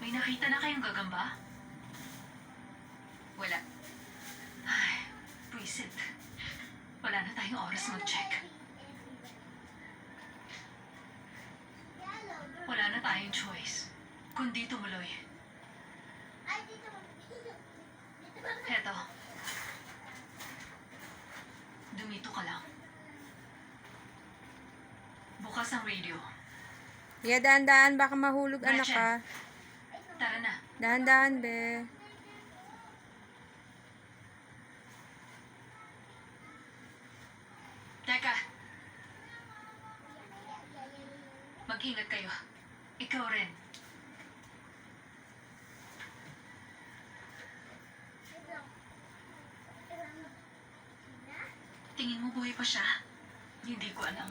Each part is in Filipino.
May nakita na kayong gagamba? Wala. Ay, buisit. Wala na tayong oras mag-check. Wala na tayong choice. Kundi tumuloy. Heto. Dumito ka lang. Bukas ang radio. Yeah, dahan-dahan. Baka mahulog anak Gretchen. ka. Tara na. Dahan-dahan, be. Teka. Mag-ingat kayo. Ikaw rin. Tingin mo buhay pa siya? Hindi ko alam.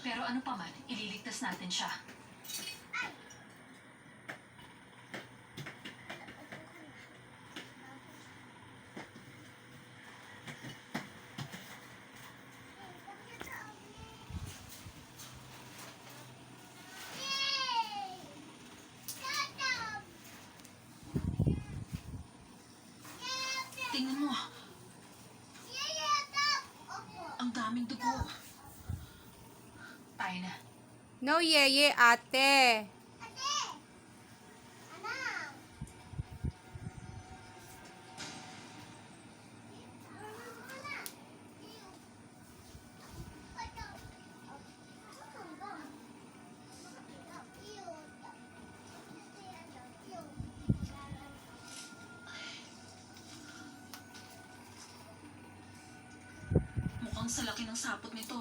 Pero ano pa man, ililigtas natin siya. Tingnan mo. Ang daming dugo. Tayo na. No, yeye, ate. Mukhang sa laki ng sapot nito.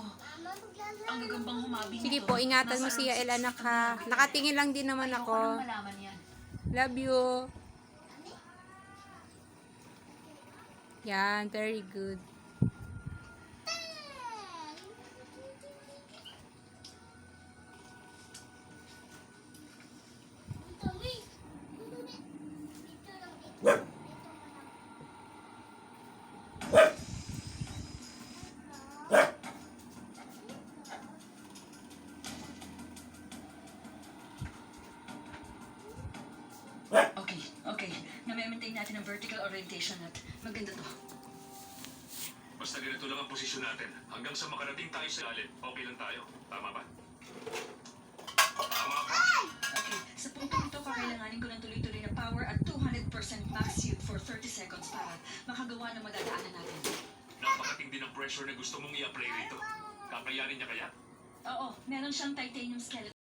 Ang gagambang humabi nito. Sige po, ingatan mo Nasa si Yael, around anak 6 ha. na. Nakatingin lang din naman Ayoko ako. nang malaman yan. Love you. Yan, very good. Okay. Na-maintain natin ang vertical orientation at maganda to. Basta ganito lang ang posisyon natin. Hanggang sa makarating tayo sa lalim, okay lang tayo. Tama ba? Tama ka. Okay, sa puntong ito, kakailanganin ko ng tuloy-tuloy na power at 200% max yield for 30 seconds para makagawa ng madadaanan natin. Napakatindi ng pressure na gusto mong i-apply rito. Kakayanin niya kaya? Oo, meron siyang titanium skeleton.